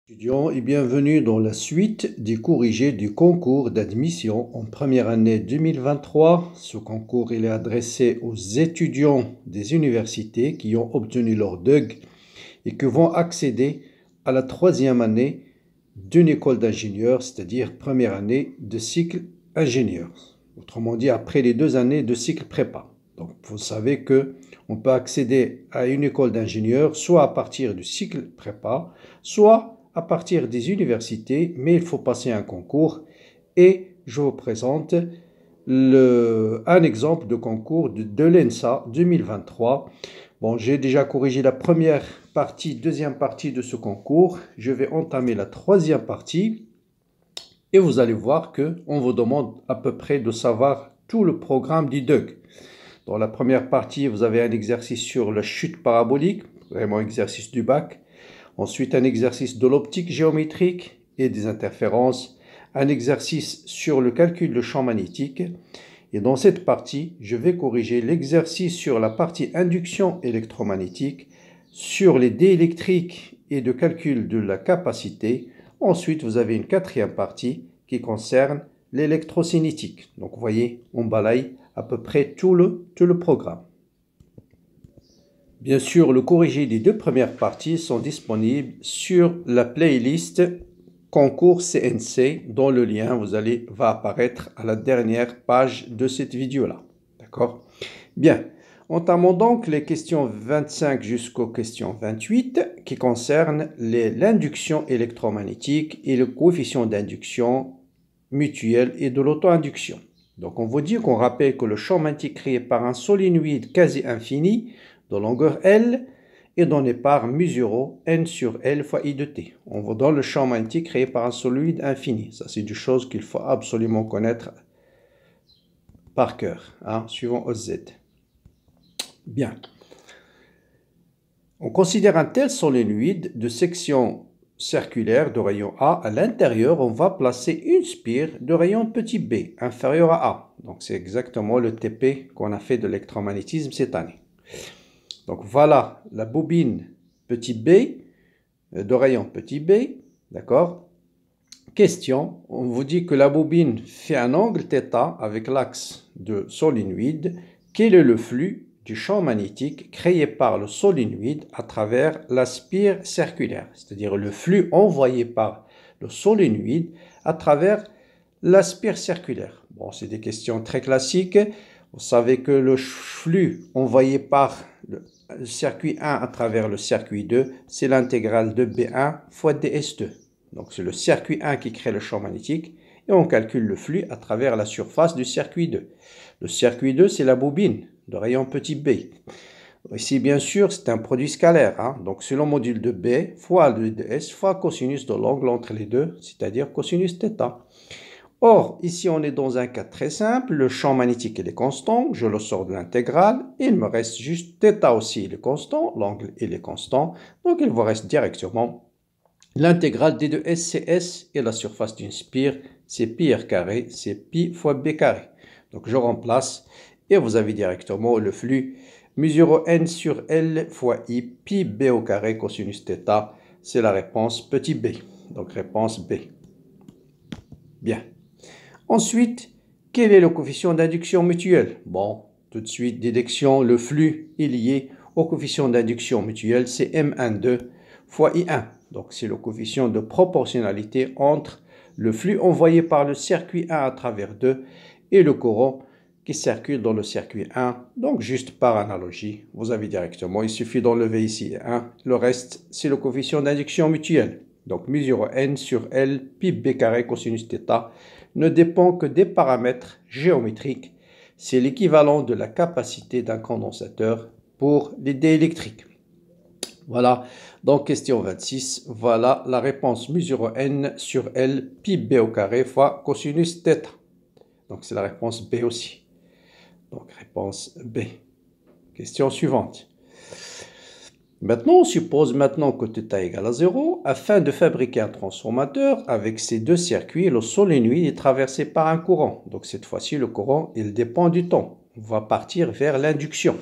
Étudiants et bienvenue dans la suite des corrigés du concours d'admission en première année 2023. Ce concours il est adressé aux étudiants des universités qui ont obtenu leur DUG et qui vont accéder à la troisième année d'une école d'ingénieur, c'est-à-dire première année de cycle ingénieur. Autrement dit, après les 2 années de cycle prépa. Donc, vous savez qu'on peut accéder à une école d'ingénieur soit à partir du cycle prépa, soit à partir des universités, mais il faut passer un concours et je vous présente un exemple de concours de l'ENSA 2023. Bon, j'ai déjà corrigé la première partie, deuxième partie de ce concours. Je vais entamer la troisième partie et vous allez voir qu'on vous demande à peu près de savoir tout le programme du DUG. Dans la première partie, vous avez un exercice sur la chute parabolique, vraiment exercice du bac. Ensuite, un exercice de l'optique géométrique et des interférences, un exercice sur le calcul de champ magnétique. Et dans cette partie, je vais corriger l'exercice sur la partie induction électromagnétique, sur les dés électriques et de calcul de la capacité. Ensuite, vous avez une quatrième partie qui concerne l'électrocinétique. Donc, vous voyez, on balaye à peu près tout le programme. Bien sûr, le corrigé des 2 premières parties sont disponibles sur la playlist concours CNC dont le lien va apparaître à la dernière page de cette vidéo-là. D'accord? Bien, entamons donc les questions 25 jusqu'aux questions 28 qui concernent l'induction électromagnétique et le coefficient d'induction mutuelle et de l'auto-induction. Donc on vous dit qu'on rappelle que le champ magnétique créé par un solénoïde quasi infini de longueur L est donné par mu0 n sur L fois I de t. On vous donne le champ magnétique créé par un solénoïde infini. Ça, c'est des choses qu'il faut absolument connaître par cœur, suivant OZ. Bien. On considère un tel solénoïde de section circulaire de rayon A. À l'intérieur, on va placer une spire de rayon petit b, inférieur à A. Donc, c'est exactement le TP qu'on a fait de l'électromagnétisme cette année. Donc voilà la bobine petit b, de rayon petit b, d'accord? Question, on vous dit que la bobine fait un angle θ avec l'axe de solénoïde. Quel est le flux du champ magnétique créé par le solénoïde à travers la spire circulaire? C'est-à-dire le flux envoyé par le solénoïde à travers la spire circulaire. Bon, c'est des questions très classiques. Vous savez que le flux envoyé par le circuit 1 à travers le circuit 2, c'est l'intégrale de B1 fois ds2. Donc c'est le circuit 1 qui crée le champ magnétique et on calcule le flux à travers la surface du circuit 2. Le circuit 2, c'est la bobine de rayon petit b. Ici, bien sûr, c'est un produit scalaire. Donc c'est le module de B fois le ds fois cosinus de l'angle entre les deux, c'est-à-dire cosinus θ. Or, ici, on est dans un cas très simple. Le champ magnétique, il est constant. Je le sors de l'intégrale. Il me reste juste θ aussi, il est constant. L'angle, il est constant. Donc, il vous reste directement l'intégrale d de SCS et la surface d'une spire, c'est pi r carré, c'est pi fois b carré. Donc, je remplace et vous avez directement le flux mu0 n sur L fois I pi b au carré cosinus θ. C'est la réponse petit b. Donc, réponse B. Bien. Ensuite, quel est le coefficient d'induction mutuelle? Bon, tout de suite, déduction, le flux est lié au coefficient d'induction mutuelle, c'est M12 fois I1. Donc, c'est le coefficient de proportionnalité entre le flux envoyé par le circuit 1 à travers 2 et le courant qui circule dans le circuit 1. Donc, juste par analogie, vous avez directement, il suffit d'enlever ici 1. Le reste, c'est le coefficient d'induction mutuelle. Donc, mu0 n sur L pi b carré cosinus θ ne dépend que des paramètres géométriques. C'est l'équivalent de la capacité d'un condensateur pour les dés électriques. Voilà, donc question 26, voilà la réponse mu0 n sur L pi b au carré fois cosinus θ. Donc c'est la réponse B aussi. Donc réponse B. Question suivante. Maintenant, on suppose maintenant que θ égale à 0. Afin de fabriquer un transformateur avec ces 2 circuits, le solénoïde est traversé par un courant. Donc cette fois-ci, le courant, il dépend du temps. On va partir vers l'induction.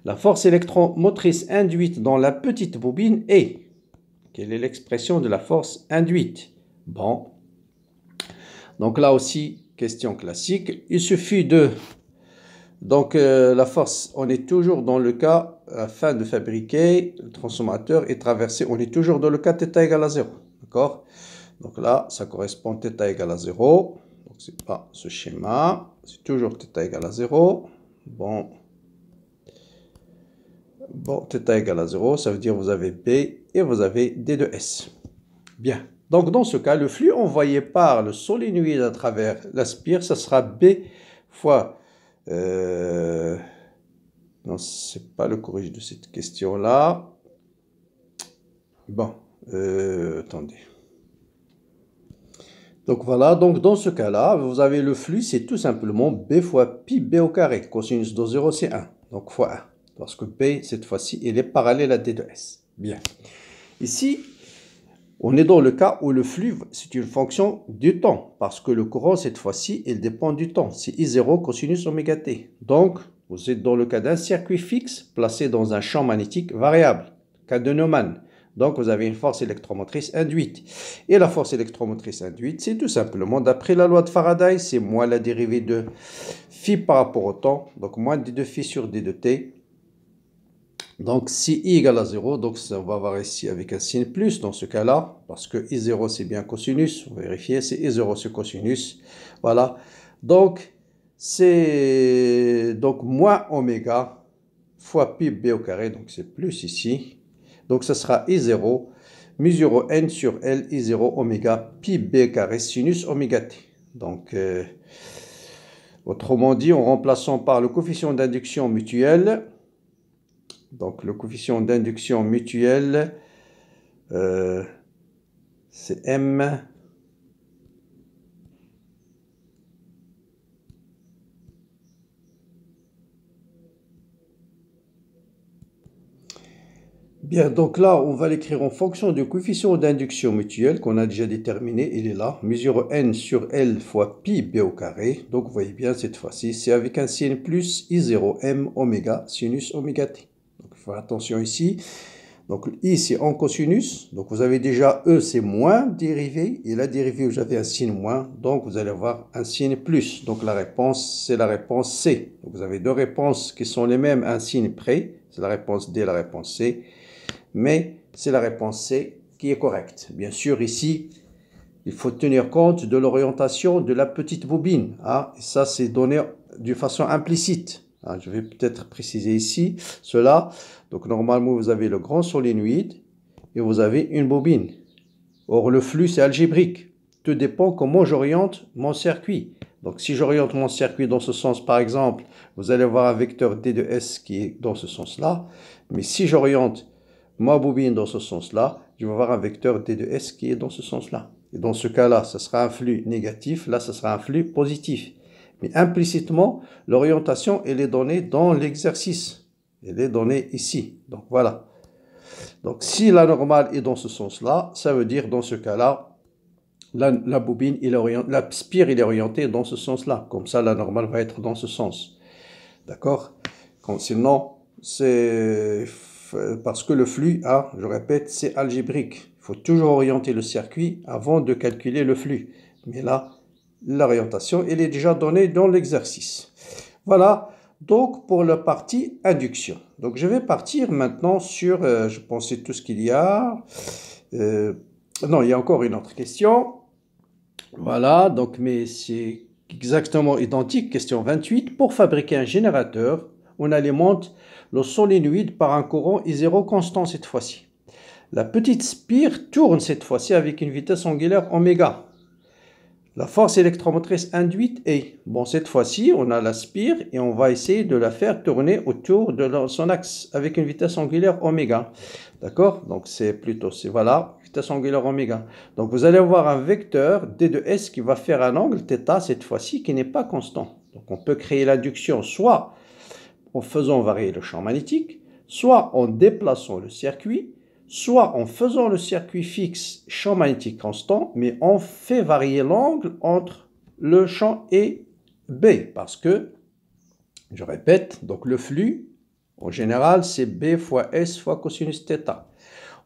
La force électromotrice induite dans la petite bobine est Quelle est l'expression de la force induite? Bon. Donc là aussi, question classique. Il suffit de... Donc la force, on est toujours dans le cas, afin de fabriquer, le transformateur est traversé, on est toujours dans le cas θ égale à 0. D'accord? Donc là, ça correspond θ égale à 0. Donc c'est pas ce schéma, c'est toujours θ égale à 0. Bon, θ égale à 0, ça veut dire vous avez B et vous avez D de S. Bien. Donc dans ce cas, le flux envoyé par le solénoïde à travers la spire, ça sera B fois... non, c'est pas le corrige de cette question-là. Bon, attendez. Donc voilà, donc dans ce cas-là, vous avez le flux, c'est tout simplement B fois pi B au carré. Cosinus de 0, c'est 1. Donc fois 1. Parce que B, cette fois-ci, il est parallèle à D de S. Bien. Ici, on est dans le cas où le flux, c'est une fonction du temps. Parce que le courant, cette fois-ci, il dépend du temps. C'est I0 cosinus oméga t. Donc, vous êtes dans le cas d'un circuit fixe placé dans un champ magnétique variable. Cas de Neumann. Donc, vous avez une force électromotrice induite. Et la force électromotrice induite, c'est tout simplement, d'après la loi de Faraday, c'est moins la dérivée de phi par rapport au temps. Donc, moins d de phi sur d de t. Donc, si I égale à 0, donc ça, on va voir ici avec un signe plus dans ce cas-là, parce que I0 c'est bien cosinus, on va vérifier, c'est I0 c'est cosinus, voilà. Donc, c'est donc moins oméga fois pi b au carré, donc c'est plus ici. Donc, ça sera I0, mu0 n sur L, I0 oméga pi b carré sinus oméga t. Donc, autrement dit, en remplaçant par le coefficient d'induction mutuel. Donc, le coefficient d'induction mutuelle, c'est M. Bien, donc là, on va l'écrire en fonction du coefficient d'induction mutuelle qu'on a déjà déterminé. Il est là, mesure N sur L fois pi B au carré. Donc, vous voyez bien, cette fois-ci, c'est avec un signe plus I0 M oméga sinus oméga t. Donc, il faut faire attention ici. Donc, I, c'est en cosinus. Donc, vous avez déjà E, c'est moins dérivé. Et la dérivée, vous avez un signe moins. Donc, vous allez avoir un signe plus. Donc, la réponse, c'est la réponse C. Donc, vous avez deux réponses qui sont les mêmes, un signe près. C'est la réponse D, la réponse C. Mais c'est la réponse C qui est correcte. Bien sûr, ici, il faut tenir compte de l'orientation de la petite bobine. Hein, et ça, c'est donné d'une façon implicite. Hein, je vais peut-être préciser ici cela. Donc, normalement, vous avez le grand solénoïde et vous avez une bobine. Or, le flux, c'est algébrique. Tout dépend comment j'oriente mon circuit. Donc, si j'oriente mon circuit dans ce sens, par exemple, vous allez avoir un vecteur D de S qui est dans ce sens-là. Mais si j'oriente ma bobine dans ce sens-là, je vais avoir un vecteur D de S qui est dans ce sens-là. Et dans ce cas-là, ce sera un flux négatif. Là, ce sera un flux positif. Mais implicitement, l'orientation, elle est donnée dans l'exercice. Elle est donnée ici. Donc, voilà. Donc, si la normale est dans ce sens-là, ça veut dire, dans ce cas-là, la bobine, la spire, il est orientée dans ce sens-là. Comme ça, la normale va être dans ce sens. D'accord? Sinon, c'est... Parce que le flux, je répète, c'est algébrique. Il faut toujours orienter le circuit avant de calculer le flux. Mais là, l'orientation, elle est déjà donnée dans l'exercice. Voilà, donc pour la partie induction. Donc je vais partir maintenant sur, je pensais tout ce qu'il y a. Non, il y a encore une autre question. Voilà, donc mais c'est exactement identique. Question 28. Pour fabriquer un générateur, on alimente le solénoïde par un courant I0 constant cette fois-ci. La petite spire tourne cette fois-ci avec une vitesse angulaire oméga. La force électromotrice induite est, bon, cette fois-ci, on a la spire et on va essayer de la faire tourner autour de son axe avec une vitesse angulaire oméga. D'accord? Donc, voilà, vitesse angulaire oméga. Donc, vous allez avoir un vecteur D de S qui va faire un angle θ cette fois-ci qui n'est pas constant. Donc, on peut créer l'induction soit en faisant varier le champ magnétique, soit en déplaçant le circuit, soit en faisant le circuit fixe champ magnétique constant, mais on fait varier l'angle entre le champ et B, parce que, je répète, donc le flux, en général, c'est B fois S fois cosinus θ.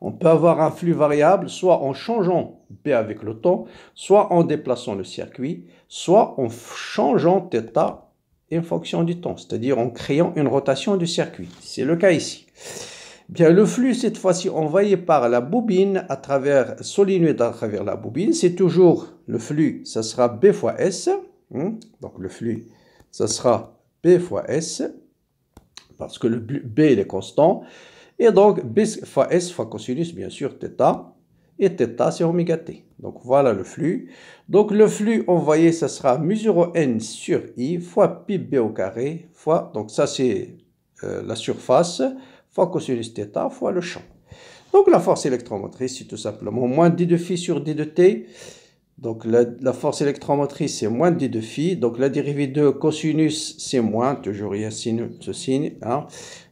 On peut avoir un flux variable soit en changeant B avec le temps, soit en déplaçant le circuit, soit en changeant θ en fonction du temps, c'est-à-dire en créant une rotation du circuit. C'est le cas ici. Bien, le flux, cette fois-ci, envoyé par la bobine à travers, solénoïde à travers la bobine, c'est toujours le flux, ça sera B fois S. Donc le flux, ça sera B fois S, parce que le B il est constant. Et donc B fois S fois cosinus, bien sûr, θ. Et θ, c'est oméga t. Donc voilà le flux. Donc le flux envoyé, ça sera mu0 n sur I fois pi b au carré fois, donc ça c'est la surface, fois cosinus θ fois le champ. Donc la force électromotrice, c'est tout simplement moins d de phi sur d de t. Donc la force électromotrice, c'est moins d de phi. Donc la dérivée de cosinus, c'est moins, toujours il y a ce signe. Hein.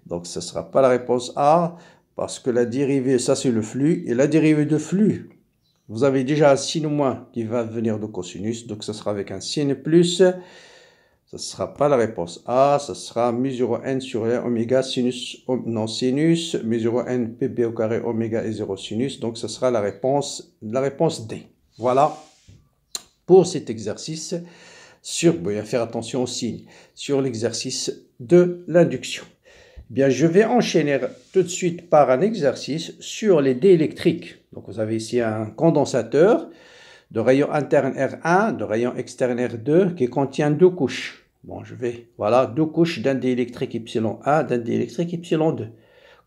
Donc ce ne sera pas la réponse A, parce que la dérivée, ça c'est le flux. Et la dérivée de flux, vous avez déjà un signe moins qui va venir de cosinus. Donc ce sera avec un signe plus. Ce ne sera pas la réponse A, ce sera mu0 n sur oméga sinus, non sinus, mu0 n pb au carré oméga et 0 sinus. Donc ce sera la réponse D. Voilà pour cet exercice sur, bon, il faut faire attention aux signes, sur l'exercice de l'induction. Bien, je vais enchaîner tout de suite par un exercice sur les dés électriques. Donc vous avez ici un condensateur de rayon interne R1, de rayon externe R2, qui contient deux couches. Bon, voilà, deux couches d'un dé électrique ε1, d'un dé électrique ε2.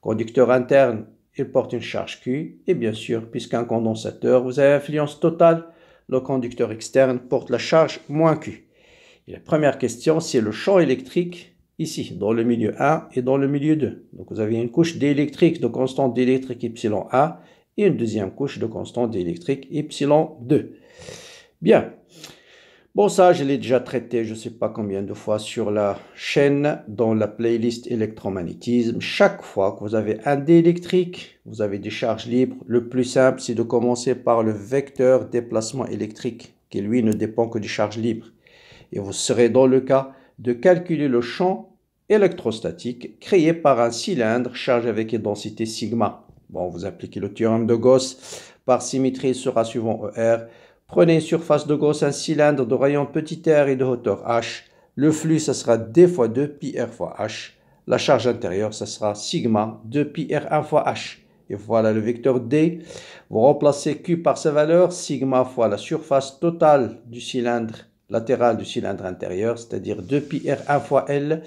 Conducteur interne, il porte une charge Q, et bien sûr, puisqu'un condensateur, vous avez influence totale, le conducteur externe porte la charge moins Q. Et la première question, c'est le champ électrique, ici, dans le milieu 1 et dans le milieu 2. Donc vous avez une couche d'électrique, de constante d'électrique ε1, et une deuxième couche de constante d'électrique ε2. Bien. Bon, ça, je l'ai déjà traité, je ne sais pas combien de fois sur la chaîne, dans la playlist électromagnétisme. Chaque fois que vous avez un dé électrique, vous avez des charges libres. Le plus simple, c'est de commencer par le vecteur déplacement électrique, qui lui ne dépend que des charges libres. Et vous serez dans le cas de calculer le champ électrostatique créé par un cylindre chargé avec une densité sigma. Bon, vous appliquez le théorème de Gauss. Par symétrie, il sera suivant ER. Prenez une surface de Gauss, un cylindre de rayon petit r et de hauteur h. Le flux, ça sera d fois 2 pi r fois h. La charge intérieure, ça sera sigma 2 pi r1 fois h. Et voilà le vecteur d. Vous remplacez q par sa valeur, sigma fois la surface totale du cylindre latéral du cylindre intérieur, c'est-à-dire 2 pi r1 fois L.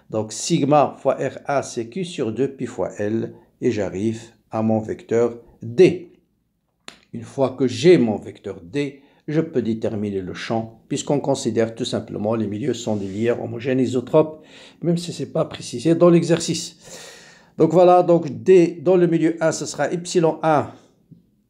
Donc sigma fois R1, c'est Q sur 2 pi fois L. Et j'arrive à mon vecteur D. Une fois que j'ai mon vecteur D, je peux déterminer le champ, puisqu'on considère tout simplement les milieux sont des lières homogènes isotropes, même si ce n'est pas précisé dans l'exercice. Donc voilà, donc D dans le milieu 1, ce sera ε1.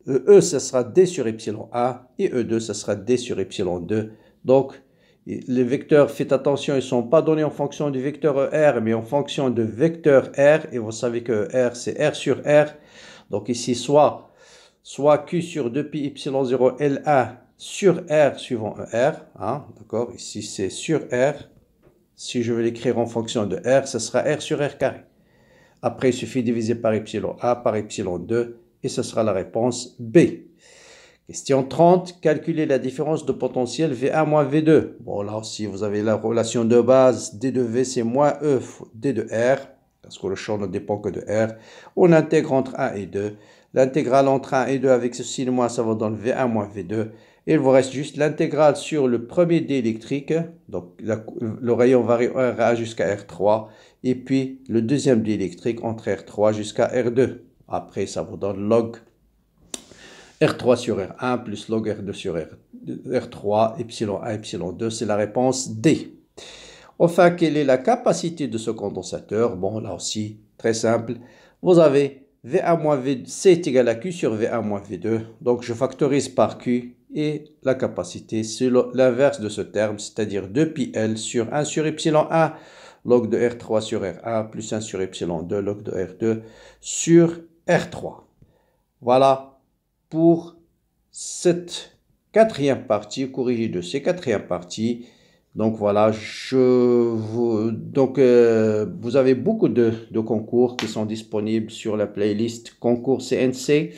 E, ce sera D sur ε1. Et E2, ce sera D sur ε2. Donc, les vecteurs, faites attention, ils ne sont pas donnés en fonction du vecteur ER, mais en fonction de vecteur R. Et vous savez que R, c'est R sur R. Donc ici, soit Q sur 2pi ε0 L1 sur R suivant ER. Hein, d'accord, ici, c'est sur R. Si je veux l'écrire en fonction de R, ce sera R sur R carré. Après, il suffit de diviser par ε1 par ε2 et ce sera la réponse B. Question 30, calculer la différence de potentiel V1 moins V2. Bon, là aussi, vous avez la relation de base, D de V, c'est moins E, D de R, parce que le champ ne dépend que de R. On intègre entre 1 et 2. L'intégrale entre 1 et 2 avec ce signe moins, ça va donner V1 moins V2. Et il vous reste juste l'intégrale sur le premier dé électrique, donc le rayon varie R1 jusqu'à R3, et puis le deuxième dé électrique entre R3 jusqu'à R2. Après, ça vous donne log R3 sur R1 plus log R2 sur R3, ε1, ε2, c'est la réponse D. Enfin, quelle est la capacité de ce condensateur? Bon, là aussi, très simple. Vous avez V1 moins V2, C est égal à Q sur V1 moins V2. Donc, je factorise par Q et la capacité, c'est l'inverse de ce terme, c'est-à-dire 2 pi L sur 1 sur ε1, log de R3 sur R1 plus 1 sur ε2, log de R2 sur R3. Voilà pour cette quatrième partie, corrigée de ces quatrième parties Donc voilà, vous avez beaucoup de concours qui sont disponibles sur la playlist concours CNC.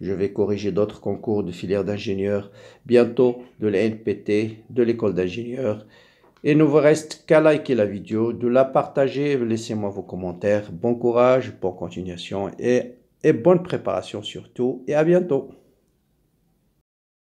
Je vais corriger d'autres concours de filière d'ingénieur bientôt, de l'NPT, de l'école d'ingénieur. Et il ne vous reste qu'à liker la vidéo, de la partager, laissez-moi vos commentaires. Bon courage, bonne continuation et bonne préparation surtout. Et à bientôt.